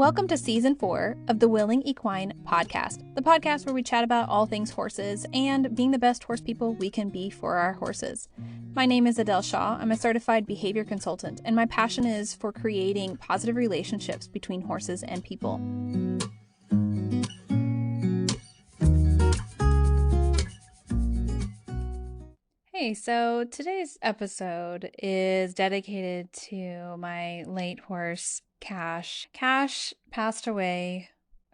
Welcome to Season 4 of the Willing Equine podcast, the podcast where we chat about all things horses and being the best horse people we can be for our horses. My name is Adele Shaw. I'm a certified behavior consultant, and my passion is for creating positive relationships between horses and people. Hey, so today's episode is dedicated to my late horse, Cash. Cash passed away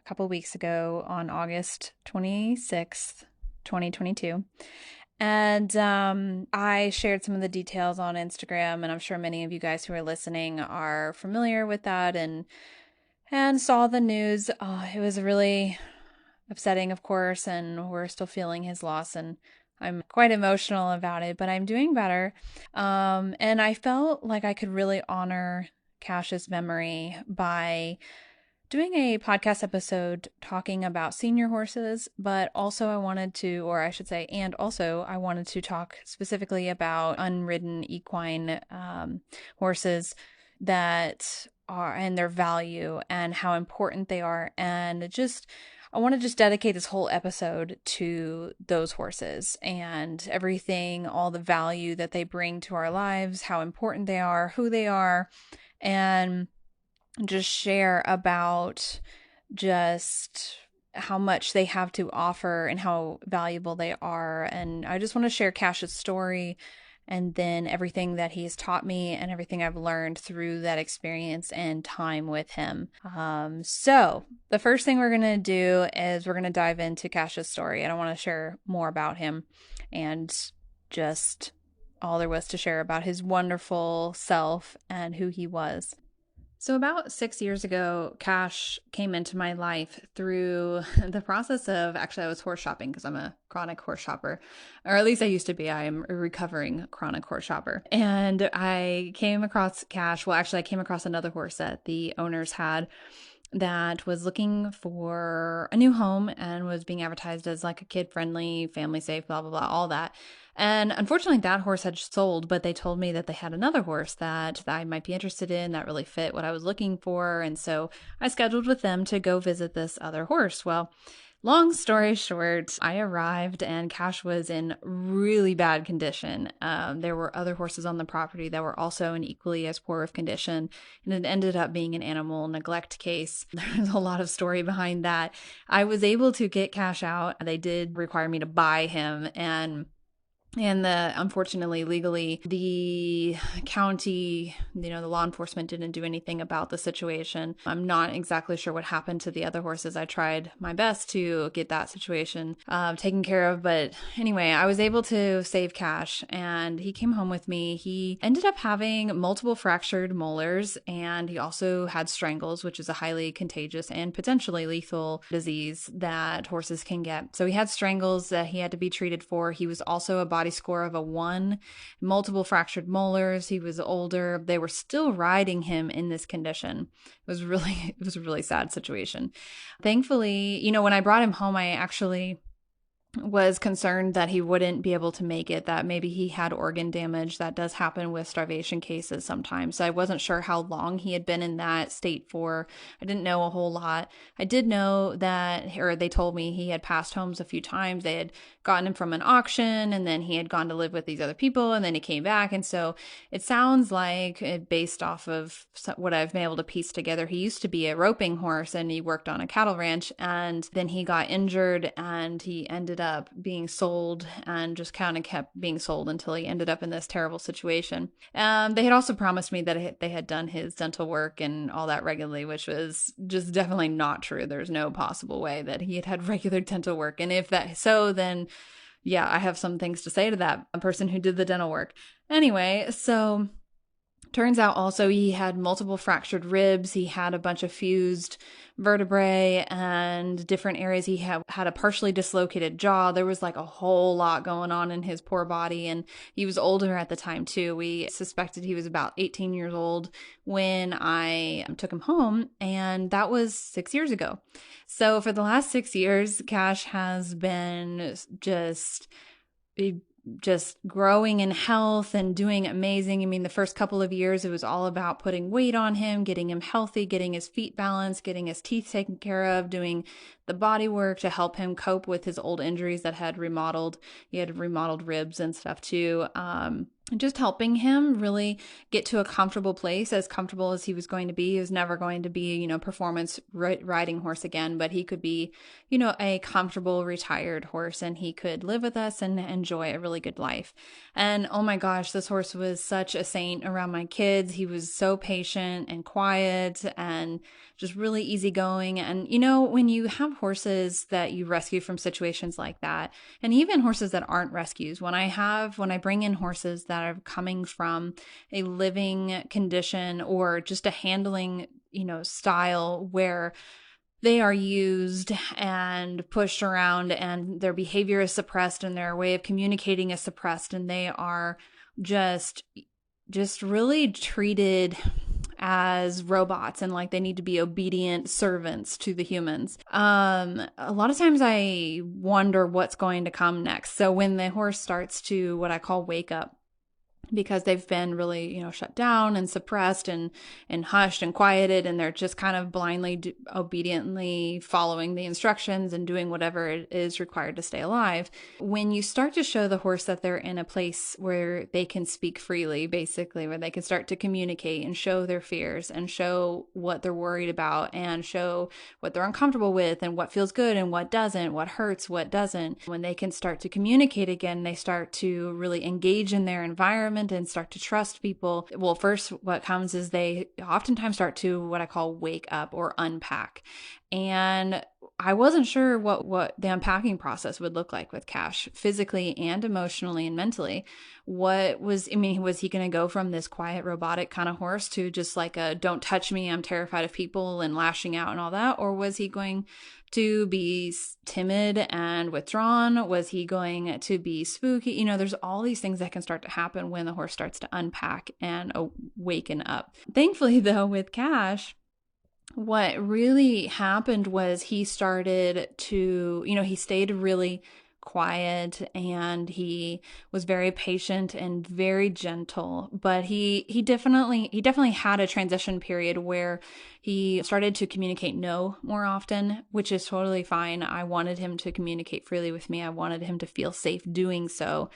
a couple weeks ago on August 26th, 2022. And I shared some of the details on Instagram, and I'm sure many of you guys who are listening are familiar with that and saw the news. It was really upsetting, of course, and we're still feeling his loss, and I'm quite emotional about it, but I'm doing better. And I felt like I could really honor Cash's memory by doing a podcast episode talking about senior horses, but also I wanted to talk specifically about unridden equine horses that are, and their value and how important they are. And I want to just dedicate this whole episode to those horses and everything, all the value that they bring to our lives, how important they are, who they are, and just share about just how much they have to offer and how valuable they are. And I just want to share Cash's story and then everything that he's taught me and everything I've learned through that experience and time with him. So the first thing we're going to do is we're going to dive into Cash's story. And I want to share more about him and just all there was to share about his wonderful self and who he was. So about 6 years ago, Cash came into my life through the process of, actually I was horse shopping because I'm a chronic horse shopper, or at least I used to be. I am a recovering chronic horse shopper. And I came across Cash. Well, actually I came across another horse that the owners had that was looking for a new home and was being advertised as like a kid-friendly, family-safe, blah, blah, blah, all that. And unfortunately, that horse had sold, but they told me that they had another horse that I might be interested in that really fit what I was looking for. And so I scheduled with them to go visit this other horse. Well, long story short, I arrived and Cash was in really bad condition. There were other horses on the property that were also in equally as poor of condition, and it ended up being an animal neglect case. There's a lot of story behind that. I was able to get Cash out. They did require me to buy him, and unfortunately, legally, the county, the law enforcement didn't do anything about the situation. I'm not exactly sure what happened to the other horses. I tried my best to get that situation taken care of. But anyway, I was able to save Cash and he came home with me. He ended up having multiple fractured molars and he also had strangles, which is a highly contagious and potentially lethal disease that horses can get. So he had strangles that he had to be treated for. He was also a body score of a 1, multiple fractured molars. He was older. They were still riding him in this condition. It was a really sad situation. Thankfully, when I brought him home, I actually was concerned that he wouldn't be able to make it, that maybe he had organ damage. That does happen with starvation cases sometimes. So I wasn't sure how long he had been in that state for. I didn't know a whole lot. I did know that, or they told me he had passed homes a few times. They had gotten him from an auction and then he had gone to live with these other people and then he came back. And so it sounds like, based off of what I've been able to piece together, he used to be a roping horse and he worked on a cattle ranch, and then he got injured and he ended up being sold and just kind of kept being sold until he ended up in this terrible situation. They had also promised me that they had done his dental work and all that regularly, which was just definitely not true. There's no possible way that he had regular dental work. And if that so, then yeah, I have some things to say to that person who did the dental work. Anyway, so turns out also he had multiple fractured ribs. He had a bunch of fused vertebrae and different areas. He had a partially dislocated jaw. There was like a whole lot going on in his poor body. And he was older at the time too. We suspected he was about 18 years old when I took him home. And that was 6 years ago. So for the last 6 years, Cash has been just just growing in health and doing amazing. I mean, the first couple of years, it was all about putting weight on him, getting him healthy, getting his feet balanced, getting his teeth taken care of, doing the body work to help him cope with his old injuries that had remodeled. He had remodeled ribs and stuff too. Just helping him really get to a comfortable place, as comfortable as he was going to be. He was never going to be, performance riding horse again, but he could be, a comfortable retired horse, and he could live with us and enjoy a really good life. And oh my gosh, this horse was such a saint around my kids. He was so patient and quiet and just really easygoing. And when you have horses that you rescue from situations like that, and even horses that aren't rescues, when I bring in horses that are coming from a living condition or just a handling, style where they are used and pushed around and their behavior is suppressed and their way of communicating is suppressed, and they are just really treated as robots and like they need to be obedient servants to the humans. A lot of times I wonder what's going to come next. So when the horse starts to what I call wake up, because they've been really, shut down and suppressed and hushed and quieted, and they're just kind of blindly, obediently following the instructions and doing whatever it is required to stay alive. When you start to show the horse that they're in a place where they can speak freely, basically, where they can start to communicate and show their fears and show what they're worried about and show what they're uncomfortable with and what feels good and what doesn't, what hurts, what doesn't. When they can start to communicate again, they start to really engage in their environment and start to trust people. Well, first, what comes is they oftentimes start to what I call wake up or unpack. And I wasn't sure what the unpacking process would look like with Cash, physically and emotionally and mentally. Was he going to go from this quiet, robotic kind of horse to just like a don't touch me, I'm terrified of people and lashing out and all that? Or was he going to be timid and withdrawn? Was he going to be spooky? There's all these things that can start to happen when the horse starts to unpack and waken up. Thankfully, though, with Cash, what really happened was he started to, he stayed really quiet and he was very patient and very gentle, but he definitely had a transition period where he started to communicate no more often, which is totally fine. I wanted him to communicate freely with me. I wanted him to feel safe doing so.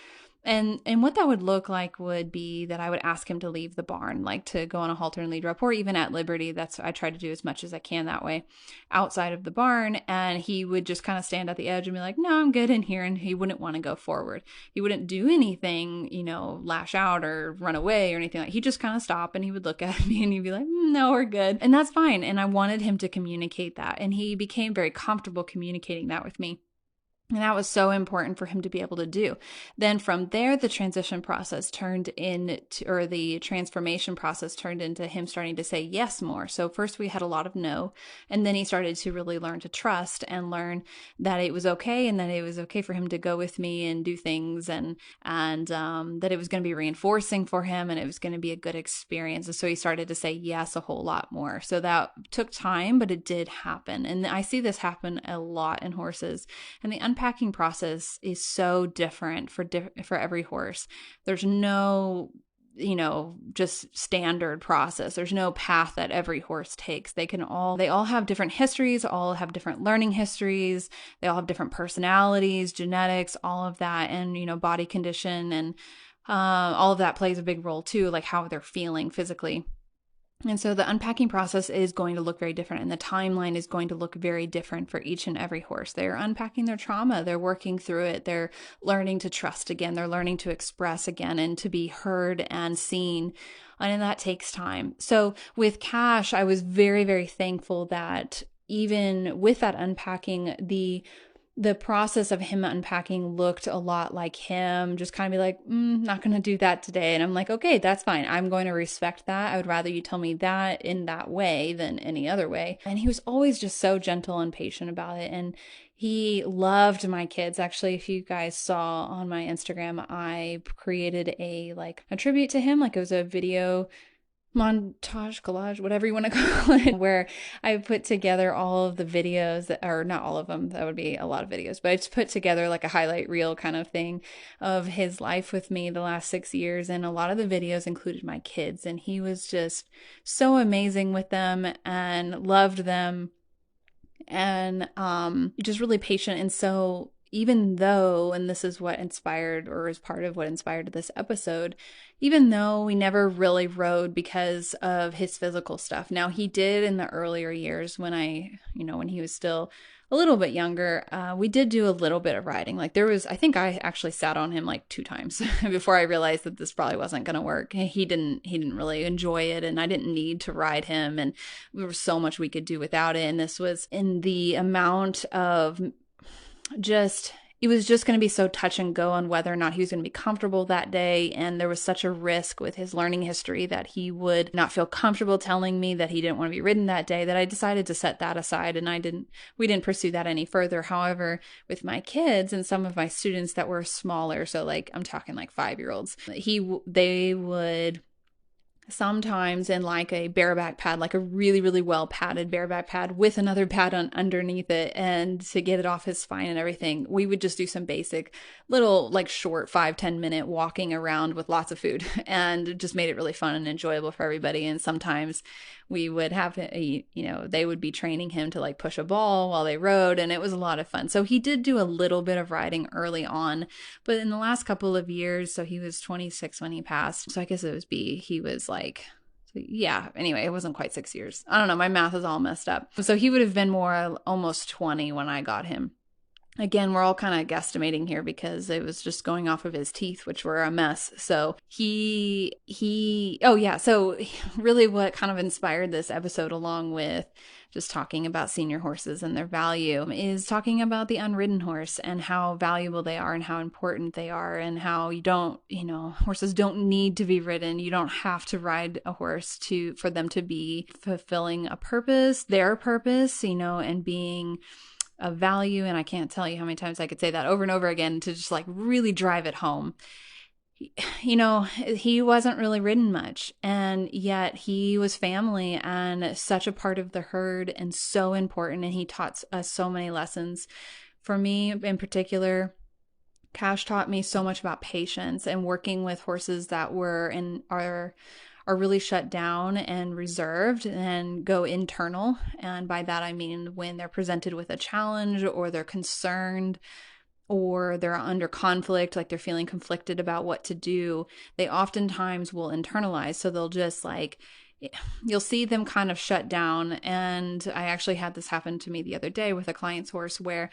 And what that would look like would be that I would ask him to leave the barn, like to go on a halter and lead rope, or even at liberty. I try to do as much as I can that way outside of the barn. And he would just kind of stand at the edge and be like, no, I'm good in here. And he wouldn't want to go forward. He wouldn't do anything, lash out or run away or anything like. He'd just kind of stop and he would look at me and he'd be like, no, we're good. And that's fine. And I wanted him to communicate that. And he became very comfortable communicating that with me. And that was so important for him to be able to do. Then from there, the transition process the transformation process turned into him starting to say yes more. So first we had a lot of no, and then he started to really learn to trust and learn that it was okay, and that it was okay for him to go with me and do things, and that it was going to be reinforcing for him and it was going to be a good experience. And so he started to say yes a whole lot more. So that took time, but it did happen. And I see this happen a lot in horses. And the unpacking process is so different for every horse. There's no, just standard process. There's no path that every horse takes. They all have different histories, all have different learning histories. They all have different personalities, genetics, all of that, and, body condition, and all of that plays a big role too, like how they're feeling physically. And so the unpacking process is going to look very different, and the timeline is going to look very different for each and every horse. They're unpacking their trauma. They're working through it. They're learning to trust again. They're learning to express again and to be heard and seen. And that takes time. So with Cash, I was very, very thankful that even with that unpacking, the process of him unpacking looked a lot like him just kind of be like, not going to do that today. And I'm like, okay, that's fine. I'm going to respect that. I would rather you tell me that in that way than any other way. And he was always just so gentle and patient about it. And he loved my kids. Actually, if you guys saw on my Instagram, I created a tribute to him. Like it was a video montage, collage, whatever you want to call it, where I put together all of the videos that, or not all of them, that would be a lot of videos, but I just put together like a highlight reel kind of thing of his life with me the last 6 years. And a lot of the videos included my kids, and he was just so amazing with them and loved them, and just really patient. And so even though, and this is what inspired, or is part of what inspired this episode, even though we never really rode because of his physical stuff. Now, he did in the earlier years when when he was still a little bit younger, we did do a little bit of riding. Like I think I actually sat on him like 2 times before I realized that this probably wasn't going to work. He didn't really enjoy it, and I didn't need to ride him, and there was so much we could do without it. And this was in the amount of it was just going to be so touch and go on whether or not he was going to be comfortable that day. And there was such a risk with his learning history that he would not feel comfortable telling me that he didn't want to be ridden that day, that I decided to set that aside, and we didn't pursue that any further. However, with my kids and some of my students that were smaller, so like I'm talking like 5-year-olds, they would sometimes in like a bareback pad, like a really, really well padded bareback pad with another pad underneath it, and to get it off his spine and everything, we would just do some basic little like short 5-10 minute walking around with lots of food, and just made it really fun and enjoyable for everybody. And sometimes we would have they would be training him to like push a ball while they rode, and it was a lot of fun. So he did do a little bit of riding early on, but in the last couple of years, so he was 26 when he passed, so I guess he was like, yeah, anyway, it wasn't quite 6 years. I don't know, my math is all messed up. So he would have been more almost 20 when I got him. Again, we're all kind of guesstimating here because it was just going off of his teeth, which were a mess. So so really what kind of inspired this episode, along with just talking about senior horses and their value, is talking about the unridden horse and how valuable they are and how important they are, and how horses don't need to be ridden. You don't have to ride a horse for them to be fulfilling a purpose, their purpose, and being of value. And I can't tell you how many times I could say that over and over again to just like really drive it home. He wasn't really ridden much, and yet he was family and such a part of the herd and so important. And he taught us so many lessons. For me in particular, Cash taught me so much about patience and working with horses that are really shut down and reserved and go internal. And by that, I mean when they're presented with a challenge, or they're concerned, or they're under conflict, like they're feeling conflicted about what to do, they oftentimes will internalize. So they'll just you'll see them kind of shut down. And I actually had this happen to me the other day with a client's horse, where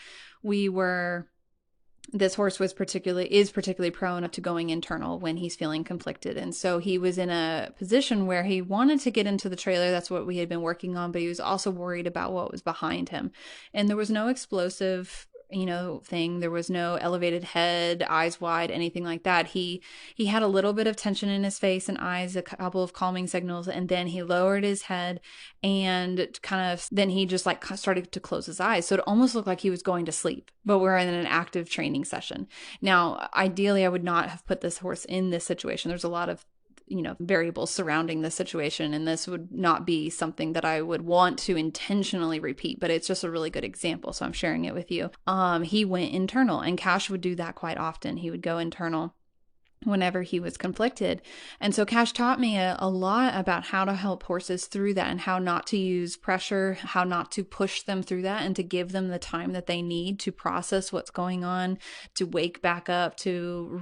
this horse is particularly prone to going internal when he's feeling conflicted. And so he was in a position where he wanted to get into the trailer. That's what we had been working on, but he was also worried about what was behind him. And there was no explosive thing. There was no elevated head, eyes wide, anything like that. He had a little bit of tension in his face and eyes, a couple of calming signals, and then he lowered his head, and then he just started to close his eyes. So it almost looked like he was going to sleep, but we're in an active training session. Now, ideally, I would not have put this horse in this situation. There's a lot of variables surrounding the situation, and this would not be something that I would want to intentionally repeat, but it's just a really good example, so I'm sharing it with you. He went internal, and Cash would do that quite often. He would go internal whenever he was conflicted. And so Cash taught me a lot about how to help horses through that, and how not to use pressure, how not to push them through that, and to give them the time that they need to process what's going on, to wake back up, to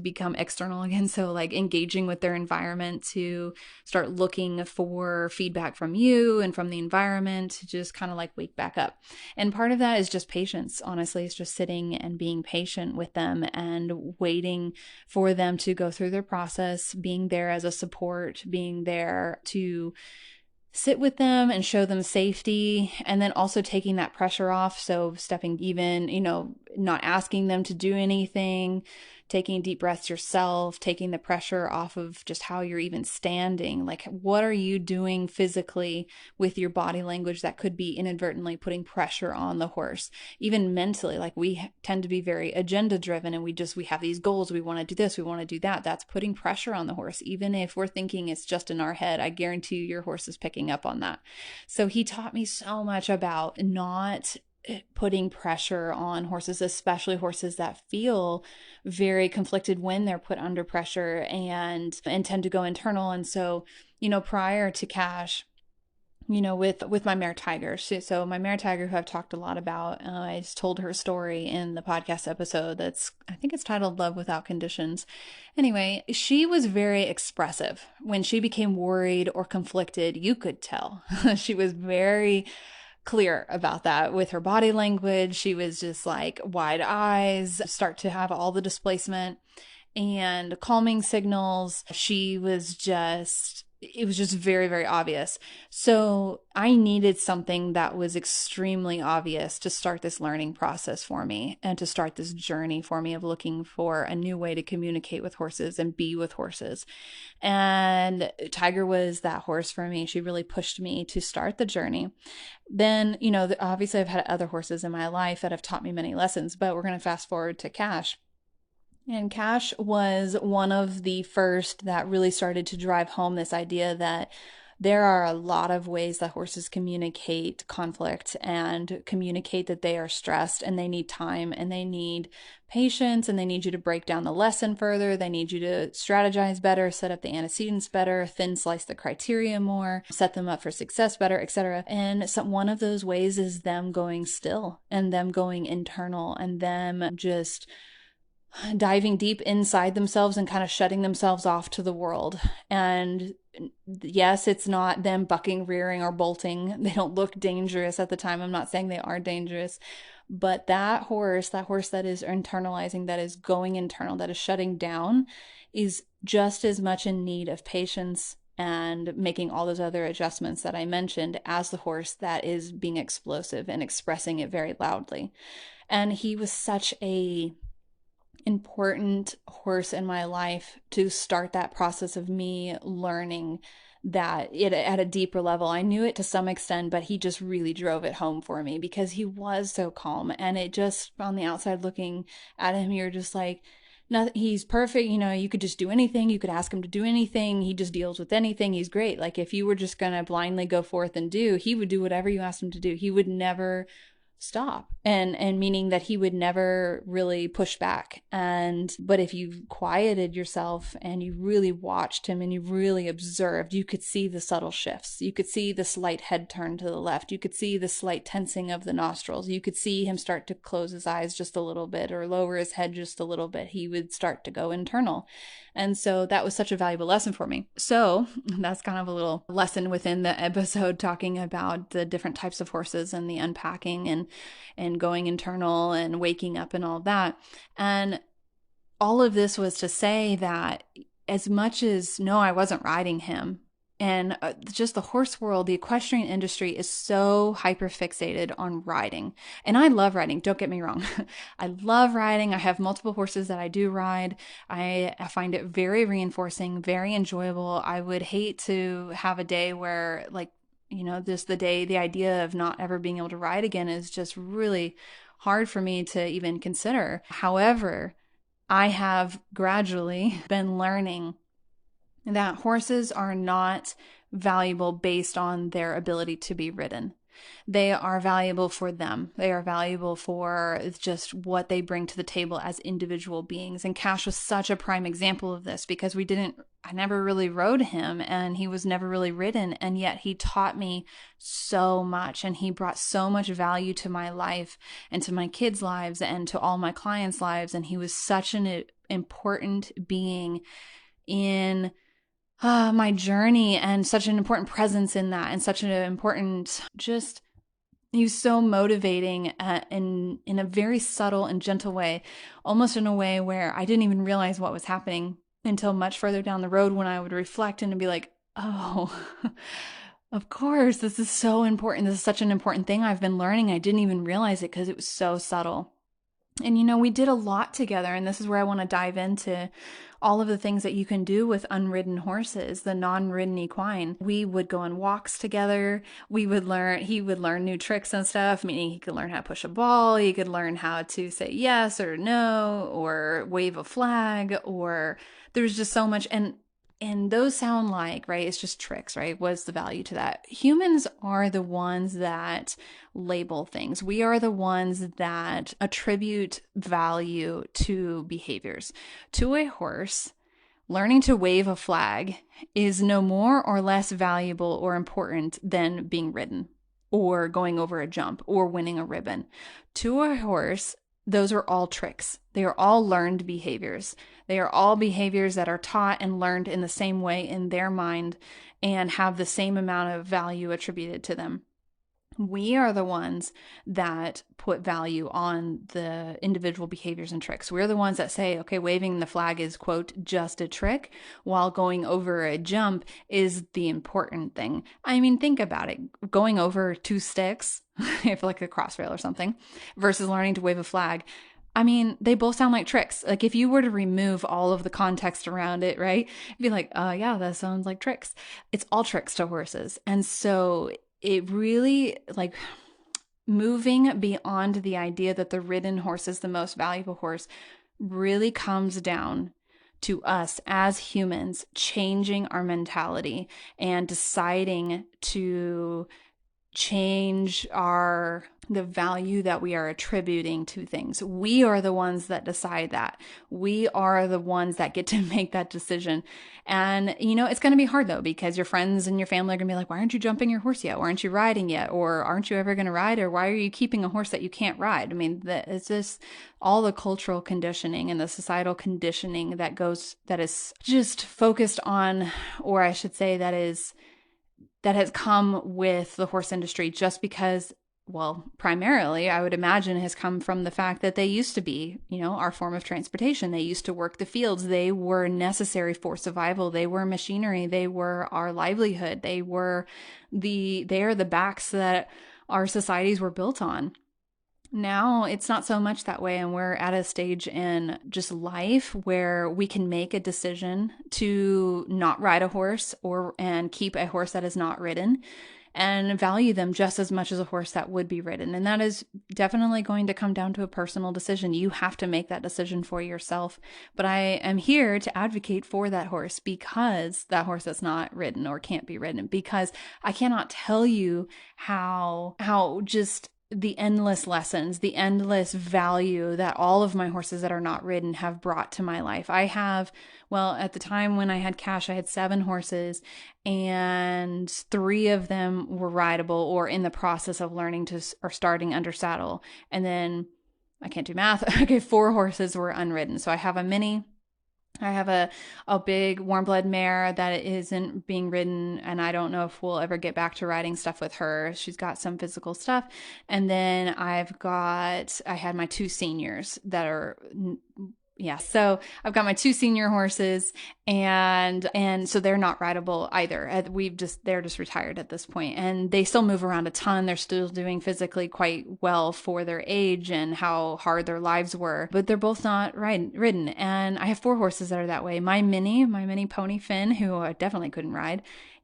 become external again. So like engaging with their environment, to start looking for feedback from you and from the environment, to just kind of like wake back up. And part of that is just patience. Honestly, it's just sitting and being patient with them and waiting for them to go through their process, being there as a support, being there to sit with them and show them safety, and then also taking that pressure off. So stepping even, not asking them to do anything, taking deep breaths yourself, taking the pressure off of just how you're even standing. Like, what are you doing physically with your body language that could be inadvertently putting pressure on the horse? Even mentally, like we tend to be very agenda driven and we have these goals. We want to do this, we want to do that. That's putting pressure on the horse. Even if we're thinking it's just in our head, I guarantee you your horse is picking up on that. So he taught me so much about not putting pressure on horses, especially horses that feel very conflicted when they're put under pressure and tend to go internal. And so, prior to Cash, with my mare Tiger. So my mare Tiger, who I've talked a lot about, I just told her story in the podcast episode I think it's titled Love Without Conditions. Anyway, she was very expressive. When she became worried or conflicted, you could tell. She was very clear about that with her body language. She was just like wide eyes, start to have all the displacement and calming signals. It was just very, very obvious. So I needed something that was extremely obvious to start this learning process for me and to start this journey for me of looking for a new way to communicate with horses and be with horses. And Tiger was that horse for me. She really pushed me to start the journey. Then, obviously I've had other horses in my life that have taught me many lessons, but we're going to fast forward to Cash. And Cash was one of the first that really started to drive home this idea that there are a lot of ways that horses communicate conflict and communicate that they are stressed and they need time and they need patience and they need you to break down the lesson further. They need you to strategize better, set up the antecedents better, thin slice the criteria more, set them up for success better, etc. And one of those ways is them going still and them going internal and them just diving deep inside themselves and kind of shutting themselves off to the world. And yes, it's not them bucking, rearing, or bolting. They don't look dangerous at the time. I'm not saying they are dangerous, but that horse that is internalizing, that is going internal, that is shutting down, is just as much in need of patience and making all those other adjustments that I mentioned as the horse that is being explosive and expressing it very loudly. And he was such a important horse in my life to start that process of me learning that it at a deeper level. I knew it to some extent, but he just really drove it home for me because he was so calm. And it just, on the outside looking at him, you're just like, no, he's perfect. You could just do anything. You could ask him to do anything. He just deals with anything. He's great. Like if you were just going to blindly go forth and he would do whatever you asked him to do. He would never stop, and meaning that he would never really push back. But if you quieted yourself and you really watched him and you really observed, you could see the subtle shifts. You could see the slight head turn to the left. You could see the slight tensing of the nostrils. You could see him start to close his eyes just a little bit or lower his head just a little bit. He would start to go internal. And so that was such a valuable lesson for me. So that's kind of a little lesson within the episode, talking about the different types of horses and the unpacking and going internal and waking up and all that. And all of this was to say that as much as, no, I wasn't riding him, and just the horse world, the equestrian industry is so hyper fixated on riding. And I love riding. Don't get me wrong. I love riding. I have multiple horses that I do ride. I find it very reinforcing, very enjoyable. I would hate to have a day where just the idea of not ever being able to ride again is just really hard for me to even consider. However, I have gradually been learning that horses are not valuable based on their ability to be ridden. They are valuable for them. They are valuable for just what they bring to the table as individual beings. And Cash was such a prime example of this because I never really rode him and he was never really ridden. And yet he taught me so much and he brought so much value to my life and to my kids' lives and to all my clients' lives. And he was such an important being in my journey and such an important presence in that, and such an important, he was so motivating in a very subtle and gentle way, almost in a way where I didn't even realize what was happening until much further down the road when I would reflect and be like, oh, of course, this is so important. This is such an important thing I've been learning. I didn't even realize it because it was so subtle. And, we did a lot together, and this is where I want to dive into all of the things that you can do with unridden horses, the non-ridden equine. We would go on walks together. He would learn new tricks and stuff, meaning he could learn how to push a ball. He could learn how to say yes or no, or wave a flag, or there's just so much. And those sound like, right, it's just tricks, right? What's the value to that? Humans are the ones that label things. We are the ones that attribute value to behaviors. To a horse, learning to wave a flag is no more or less valuable or important than being ridden or going over a jump or winning a ribbon. To a horse, those are all tricks. They are all learned behaviors. They are all behaviors that are taught and learned in the same way in their mind and have the same amount of value attributed to them. We are the ones that put value on the individual behaviors and tricks. We're the ones that say, okay, waving the flag is, quote, just a trick, while going over a jump is the important thing. I mean, think about it. Going over 2 sticks, if like a crossrail or something, versus learning to wave a flag. I mean, they both sound like tricks. Like if you were to remove all of the context around it, right? You'd be like, yeah, that sounds like tricks. It's all tricks to horses. And so it really, like, moving beyond the idea that the ridden horse is the most valuable horse really comes down to us as humans changing our mentality and deciding to change the value that we are attributing to things. We are the ones that decide that. We are the ones that get to make that decision. And, it's going to be hard though, because your friends and your family are going to be like, why aren't you jumping your horse yet? Why aren't you riding yet? Or aren't you ever going to ride? Or why are you keeping a horse that you can't ride? I mean, it's just all the cultural conditioning and the societal conditioning that is just focused on, or I should say that has come with the horse industry just because, well, primarily, I would imagine, has come from the fact that they used to be, our form of transportation. They used to work the fields. They were necessary for survival. They were machinery. They were our livelihood. They are the backs that our societies were built on. Now it's not so much that way, and we're at a stage in just life where we can make a decision to not ride a horse and keep a horse that is not ridden and value them just as much as a horse that would be ridden. And that is definitely going to come down to a personal decision. You have to make that decision for yourself. But I am here to advocate for that horse, because that horse that's not ridden or can't be ridden, because I cannot tell you how just the endless lessons, the endless value that all of my horses that are not ridden have brought to my life. At the time when I had Cash, I had 7 horses, and 3 of them were rideable or in the process of learning or starting under saddle. And then I can't do math. Okay, 4 horses were unridden. So I have a mini. I have a big warm blood mare that isn't being ridden, and I don't know if we'll ever get back to riding stuff with her. She's got some physical stuff. And then I had my 2 seniors that are, so I've got my 2 senior horses, and so they're not rideable either. They're just retired at this point, and they still move around a ton. They're still doing physically quite well for their age and how hard their lives were, but they're both not ridden. And I have 4 horses that are that way. My mini pony Finn, who I definitely couldn't ride,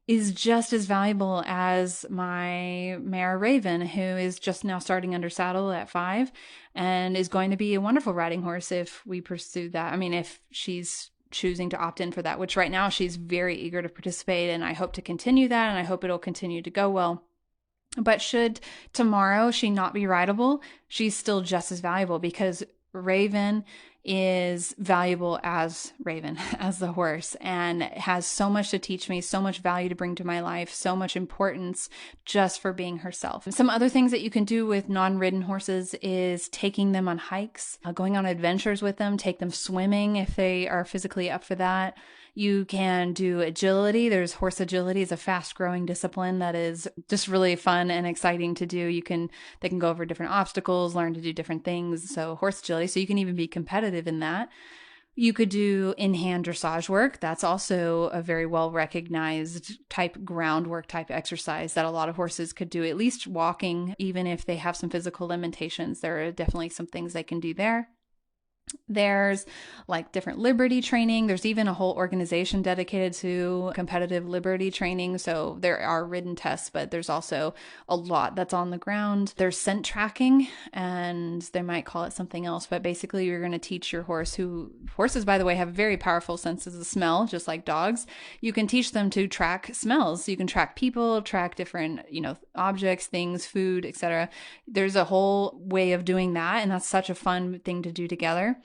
is just as valuable as my mare Raven, who is just now starting under saddle at 5 and is going to be a wonderful riding horse if we pursue that. I mean, if she's choosing to opt in for that, which right now she's very eager to participate, and I hope to continue that, and I hope it'll continue to go well. But should tomorrow she not be rideable, she's still just as valuable, because Raven is valuable as Raven, as the horse, and has so much to teach me, so much value to bring to my life, so much importance just for being herself. Some other things that you can do with non-ridden horses is taking them on hikes, going on adventures with them, take them swimming if they are physically up for that. You can do agility. There's horse agility is a fast growing discipline that is just really fun and exciting to do. They can go over different obstacles, learn to do different things. So horse agility. So you can even be competitive in that. You could do in-hand dressage work. That's also a very well recognized type groundwork type exercise that a lot of horses could do, at least walking, even if they have some physical limitations. There are definitely some things they can do there. There's like different liberty training. There's even a whole organization dedicated to competitive liberty training. So there are ridden tests, but there's also a lot that's on the ground. There's scent tracking, and they might call it something else, but basically you're going to teach your horse, who horses, by the way, have very powerful senses of smell, just like dogs. You can teach them to track smells. You can track people, track different, objects, things, food, etc. There's a whole way of doing that, and that's such a fun thing to do together.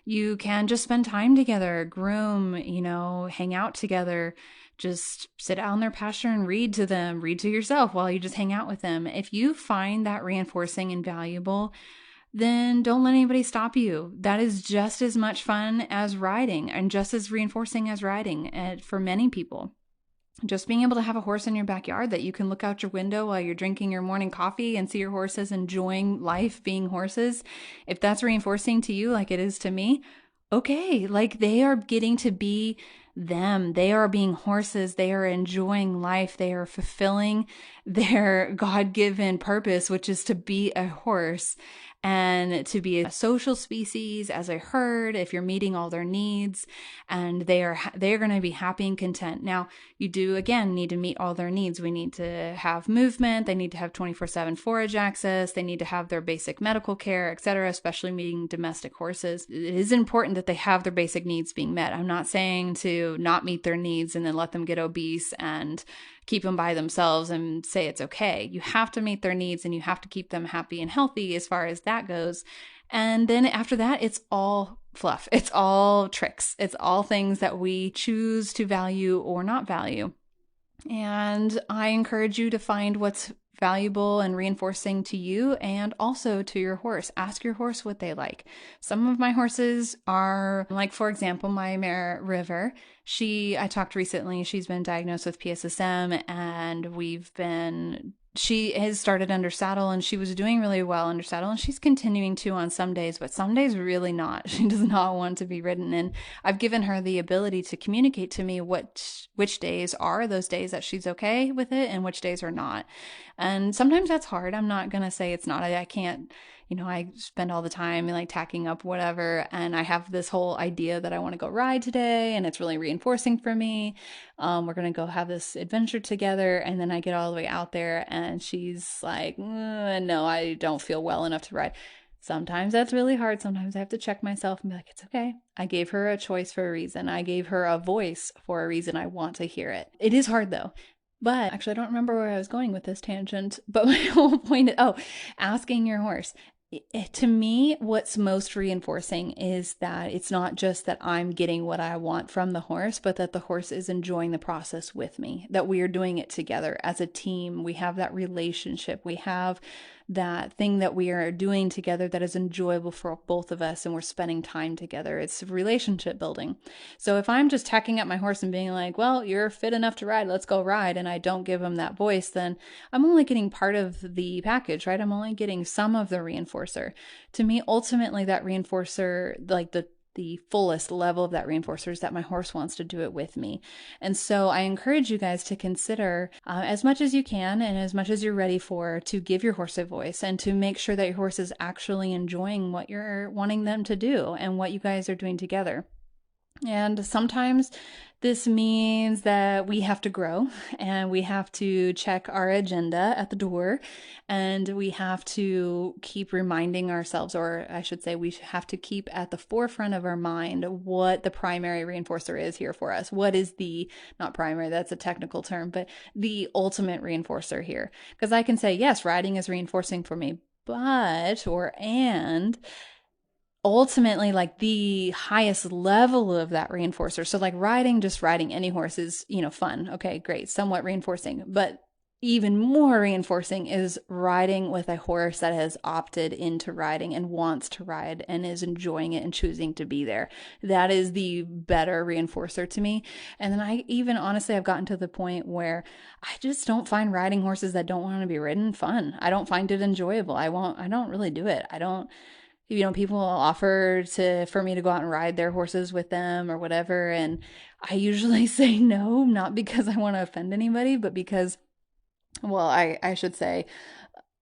You can just spend time together, groom, hang out together, just sit out in their pasture and read to them, read to yourself while you just hang out with them. If you find that reinforcing and valuable, then don't let anybody stop you. That is just as much fun as riding and just as reinforcing as riding for many people. Just being able to have a horse in your backyard that you can look out your window while you're drinking your morning coffee and see your horses enjoying life being horses. If that's reinforcing to you like it is to me, okay, like they are getting to be them. They are being horses. They are enjoying life. They are fulfilling their God-given purpose, which is to be a horse and to be a social species as a herd, if you're meeting all their needs, and they are going to be happy and content. Now, you do, again, need to meet all their needs. We need to have movement. They need to have 24/7 forage access. They need to have their basic medical care, etc., especially meeting domestic horses. It is important that they have their basic needs being met. I'm not saying to not meet their needs and then let them get obese and keep them by themselves and say it's okay. You have to meet their needs and you have to keep them happy and healthy as far as that goes. And then after that, it's all fluff. It's all tricks. It's all things that we choose to value or not value. And I encourage you to find what's valuable and reinforcing to you and also to your horse. Ask your horse what they like. Some of my horses are, like, for example, my mare River. I talked recently, she's been diagnosed with PSSM, and she has started under saddle, and she was doing really well under saddle, and she's continuing to on some days, but some days really not. She does not want to be ridden, and I've given her the ability to communicate to me which days are those days that she's okay with it and which days are not. And sometimes that's hard. I'm not going to say it's not. I can't, I spend all the time like tacking up whatever, and I have this whole idea that I want to go ride today, and it's really reinforcing for me. We're going to go have this adventure together, and then I get all the way out there, and she's like, no, I don't feel well enough to ride. Sometimes that's really hard. Sometimes I have to check myself and be like, it's okay. I gave her a choice for a reason. I gave her a voice for a reason. I want to hear it. It is hard though. But actually, I don't remember where I was going with this tangent, but my whole point is, asking your horse. To me, what's most reinforcing is that it's not just that I'm getting what I want from the horse, but that the horse is enjoying the process with me, that we are doing it together as a team. We have that relationship. We have that thing that we are doing together that is enjoyable for both of us, and we're spending time together. It's relationship building. So if I'm just tacking up my horse and being like, well, you're fit enough to ride, let's go ride, and I don't give him that voice, then I'm only getting part of the package, right? I'm only getting some of the reinforcer. To me, ultimately, that reinforcer, like the fullest level of that reinforcer, is that my horse wants to do it with me. And so I encourage you guys to consider as much as you can and as much as you're ready for, to give your horse a voice and to make sure that your horse is actually enjoying what you're wanting them to do and what you guys are doing together. And sometimes this means that we have to grow and we have to check our agenda at the door, and we have to keep reminding ourselves, or I should say, we have to keep at the forefront of our mind what the primary reinforcer is here for us. What is not primary, that's a technical term, but the ultimate reinforcer here. Because I can say, yes, riding is reinforcing for me, and ultimately, like the highest level of that reinforcer. So like just riding any horse is, fun. Okay, great. Somewhat reinforcing, but even more reinforcing is riding with a horse that has opted into riding and wants to ride and is enjoying it and choosing to be there. That is the better reinforcer to me. And then I've gotten to the point where I just don't find riding horses that don't want to be ridden fun. I don't find it enjoyable. I don't really do it. people offer for me to go out and ride their horses with them or whatever. And I usually say no, not because I want to offend anybody, but because, well, I should say,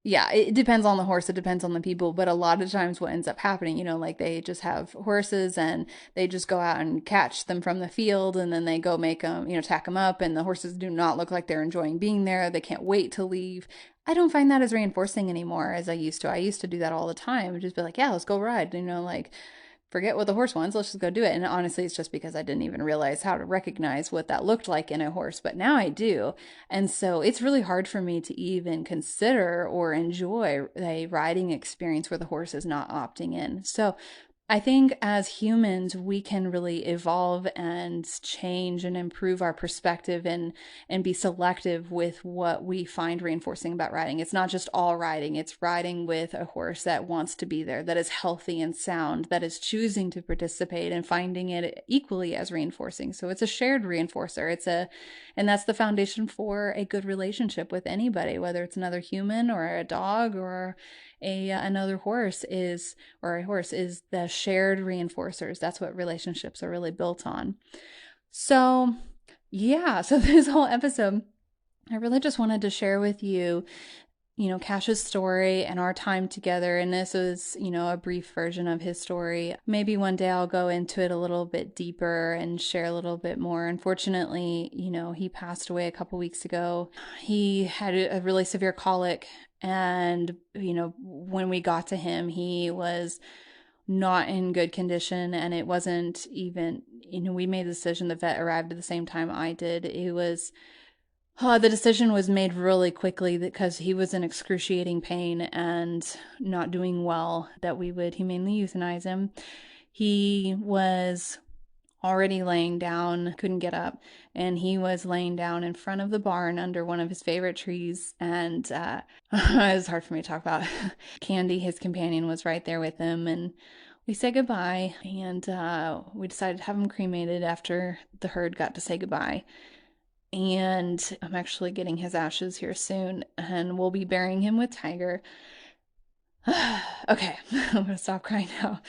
yeah, it depends on the horse, it depends on the people, but a lot of times what ends up happening, like they just have horses and they just go out and catch them from the field and then they go make them, tack them up, and the horses do not look like they're enjoying being there. They can't wait to leave. I don't find that as reinforcing anymore as I used to. I used to do that all the time, just be like, yeah, let's go ride, like forget what the horse wants, let's just go do it. And honestly, it's just because I didn't even realize how to recognize what that looked like in a horse, but now I do. And so it's really hard for me to even consider or enjoy a riding experience where the horse is not opting in. So I think as humans, we can really evolve and change and improve our perspective and be selective with what we find reinforcing about riding. It's not just all riding. It's riding with a horse that wants to be there, that is healthy and sound, that is choosing to participate and finding it equally as reinforcing. So it's a shared reinforcer. And that's the foundation for a good relationship with anybody, whether it's another human or a dog or another horse is the shared reinforcers. That's what relationships are really built on. So yeah, so this whole episode, I really just wanted to share with you, Cash's story and our time together. And this is, a brief version of his story. Maybe one day I'll go into it a little bit deeper and share a little bit more. Unfortunately, he passed away a couple weeks ago. He had a really severe colic. And, when we got to him, he was not in good condition. And it wasn't even, we made the decision, the vet arrived at the same time I did. It was, the decision was made really quickly because he was in excruciating pain and not doing well, that we would humanely euthanize him. He was already laying down, couldn't get up, and he was laying down in front of the barn under one of his favorite trees. And it was hard for me to talk about. Candy, his companion, was right there with him, and we said goodbye, and we decided to have him cremated after the herd got to say goodbye. And I'm actually getting his ashes here soon, and we'll be burying him with Tiger. Okay, I'm gonna stop crying now.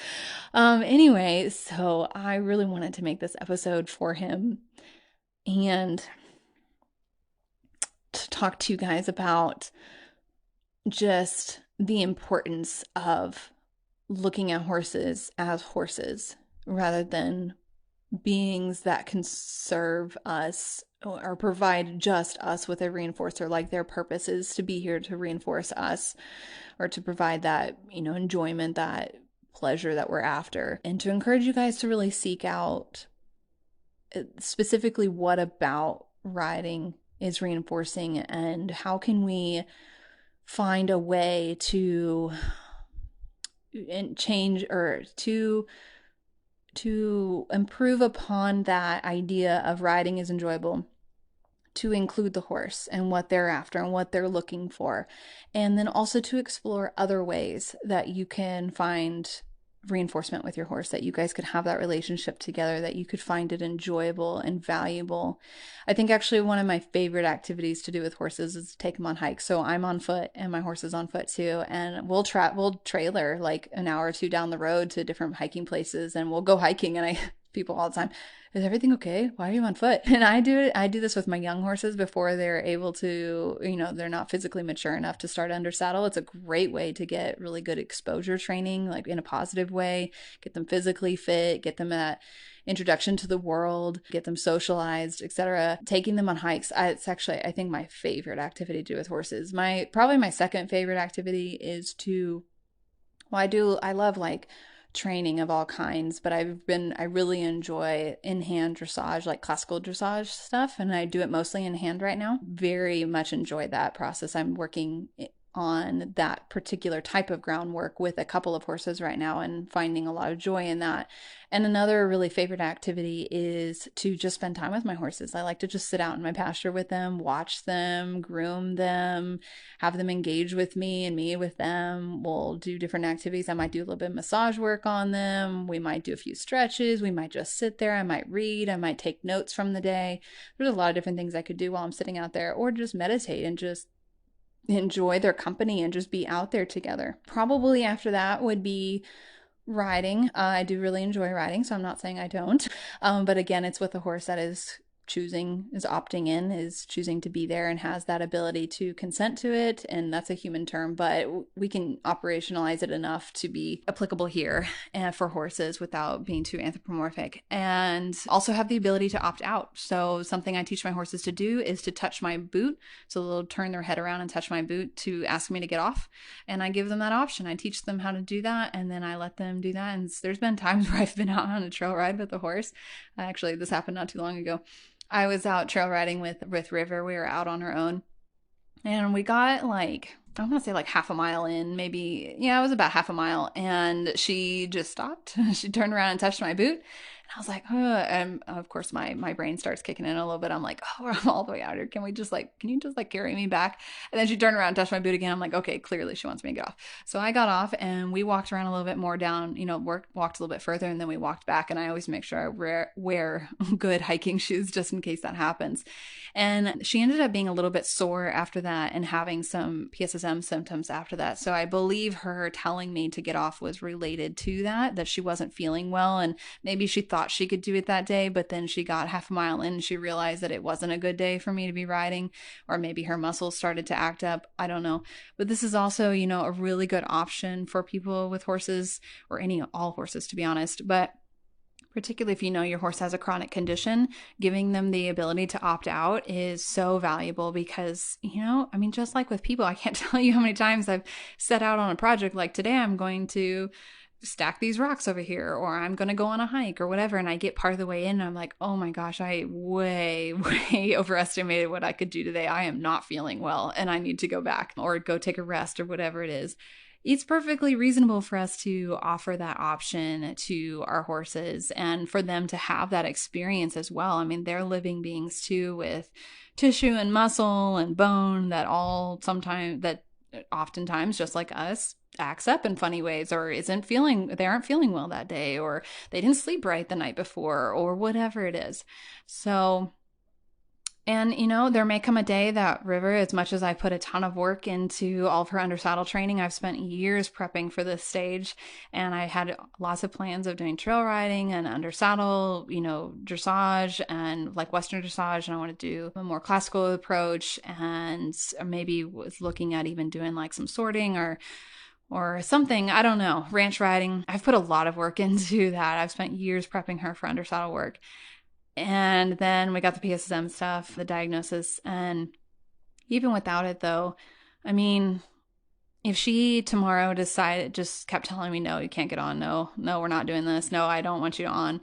Anyway, so I really wanted to make this episode for him and to talk to you guys about just the importance of looking at horses as horses rather than beings that can serve us or provide just us with a reinforcer. Like their purpose is to be here to reinforce us or to provide that, enjoyment, that pleasure that we're after. And to encourage you guys to really seek out specifically what about riding is reinforcing and how can we find a way to change or to improve upon that idea of riding is enjoyable, to include the horse and what they're after and what they're looking for. And then also to explore other ways that you can find reinforcement with your horse, that you guys could have that relationship together, that you could find it enjoyable and valuable. I think actually one of my favorite activities to do with horses is to take them on hikes. So I'm on foot and my horse is on foot too. And we'll trailer like an hour or two down the road to different hiking places, and we'll go hiking. And people all the time, is everything okay? Why are you on foot? And I do this with my young horses before they're able to, they're not physically mature enough to start under saddle. It's a great way to get really good exposure training, like in a positive way, get them physically fit, get them that introduction to the world, get them socialized, etc. Taking them on hikes, it's actually, I think, my favorite activity to do with horses. Probably my second favorite activity is I love like training of all kinds, but I really enjoy in-hand dressage, like classical dressage stuff, and I do it mostly in hand right now. Very much enjoy that process. I'm working on that particular type of groundwork with a couple of horses right now and finding a lot of joy in that. And another really favorite activity is to just spend time with my horses. I like to just sit out in my pasture with them, watch them, groom them, have them engage with me and me with them. We'll do different activities. I might do a little bit of massage work on them. We might do a few stretches. We might just sit there. I might read. I might take notes from the day. There's a lot of different things I could do while I'm sitting out there, or just meditate and just enjoy their company and just be out there together. Probably after that would be riding. I do really enjoy riding, so I'm not saying I don't. But again, it's with a horse that is opting in, is choosing to be there and has that ability to consent to it. And that's a human term, but we can operationalize it enough to be applicable here for horses without being too anthropomorphic, and also have the ability to opt out. So something I teach my horses to do is to touch my boot. So they'll turn their head around and touch my boot to ask me to get off. And I give them that option. I teach them how to do that, and then I let them do that. And there's been times where I've been out on a trail ride with a horse. Actually, this happened not too long ago. I was out trail riding with River. We were out on her own, and we got like, I want to say like half a mile in, maybe. Yeah, it was about half a mile. And she just stopped. She turned around and touched my boot. And I was like, and of course my brain starts kicking in a little bit. I'm like, oh, I'm all the way out here. Can you just like carry me back? And then she turned around and touched my boot again. I'm like, okay, clearly she wants me to get off. So I got off and we walked around a little bit more down, walked a little bit further, and then we walked back. And I always make sure I wear good hiking shoes just in case that happens. And she ended up being a little bit sore after that and having some PSSM symptoms after that. So I believe her telling me to get off was related to that she wasn't feeling well. And maybe she thought she could do it that day, but then she got half a mile in and she realized that it wasn't a good day for me to be riding, or maybe her muscles started to act up. I don't know. But this is also, a really good option for people with horses, or all horses, to be honest. But particularly if your horse has a chronic condition, giving them the ability to opt out is so valuable because, just like with people, I can't tell you how many times I've set out on a project like today, I'm going to stack these rocks over here, or I'm going to go on a hike or whatever. And I get part of the way in and I'm like, oh my gosh, I way, way overestimated what I could do today. I am not feeling well and I need to go back or go take a rest or whatever it is. It's perfectly reasonable for us to offer that option to our horses and for them to have that experience as well. I mean, they're living beings too, with tissue and muscle and bone that oftentimes, just like us, acts up in funny ways, or they aren't feeling well that day, or they didn't sleep right the night before, or whatever it is. So, and there may come a day that River, as much as I put a ton of work into all of her under saddle training, I've spent years prepping for this stage, and I had lots of plans of doing trail riding and under saddle, dressage and like Western dressage, and I want to do a more classical approach, and maybe was looking at even doing like some sorting or something, I don't know, ranch riding. I've put a lot of work into that. I've spent years prepping her for under saddle work. And then we got the PSSM stuff, the diagnosis. And even without it though, I mean, if she tomorrow just kept telling me, no, you can't get on. No, we're not doing this. No, I don't want you on.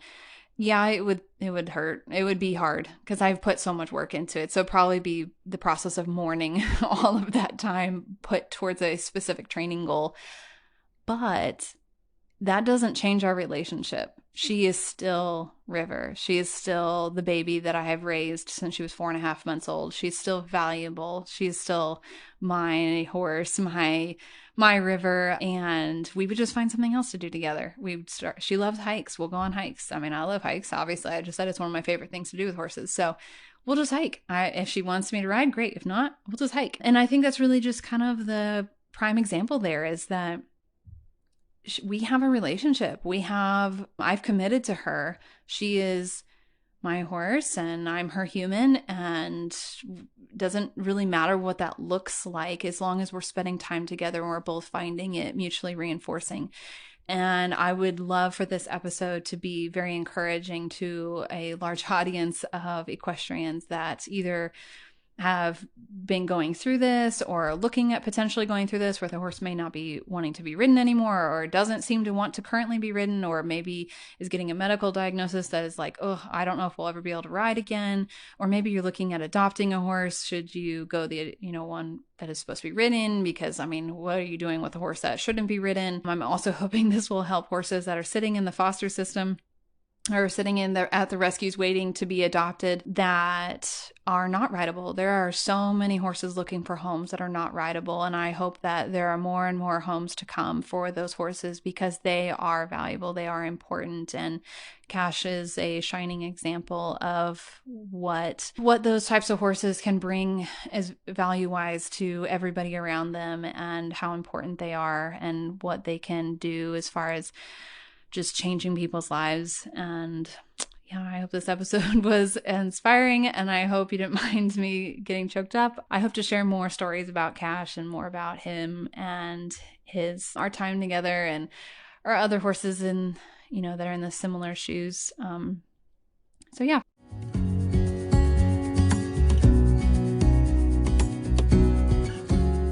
Yeah, it would hurt. It would be hard because I've put so much work into it. So it'd probably be the process of mourning all of that time put towards a specific training goal. But that doesn't change our relationship. She is still River. She is still the baby that I have raised since she was 4.5 months old. She's still valuable. She's still my horse, my River, and we would just find something else to do together. She loves hikes. We'll go on hikes. I mean, I love hikes. Obviously, I just said it's one of my favorite things to do with horses. So we'll just hike. If she wants me to ride, great. If not, we'll just hike. And I think that's really just kind of the prime example there, is that we have a relationship. I've committed to her. She is my horse and I'm her human, and doesn't really matter what that looks like as long as we're spending time together and we're both finding it mutually reinforcing. And I would love for this episode to be very encouraging to a large audience of equestrians that either have been going through this or looking at potentially going through this, where the horse may not be wanting to be ridden anymore, or doesn't seem to want to currently be ridden, or maybe is getting a medical diagnosis that is like, oh, I don't know if we'll ever be able to ride again. Or maybe you're looking at adopting a horse. Should you go the one that is supposed to be ridden? Because I mean, what are you doing with a horse that shouldn't be ridden? I'm also hoping this will help horses that are sitting in the foster system or sitting at the rescues waiting to be adopted that are not rideable. There are so many horses looking for homes that are not rideable, and I hope that there are more and more homes to come for those horses because they are valuable, they are important, and Cash is a shining example of what those types of horses can bring as value-wise to everybody around them, and how important they are, and what they can do as far as just changing people's lives. And yeah, I hope this episode was inspiring, and I hope you didn't mind me getting choked up. I hope to share more stories about Cash and more about him and our time together, and our other horses that are in the similar shoes. So yeah.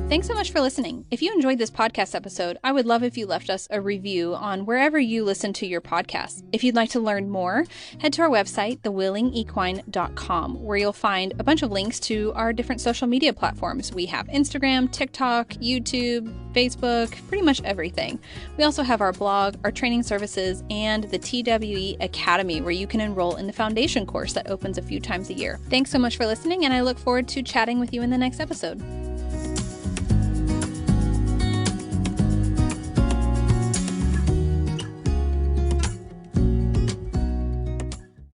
Thanks so much for listening. If you enjoyed this podcast episode, I would love if you left us a review on wherever you listen to your podcasts. If you'd like to learn more, head to our website, thewillingequine.com, where you'll find a bunch of links to our different social media platforms. We have Instagram, TikTok, YouTube, Facebook, pretty much everything. We also have our blog, our training services, and the TWE Academy, where you can enroll in the foundation course that opens a few times a year. Thanks so much for listening, and I look forward to chatting with you in the next episode.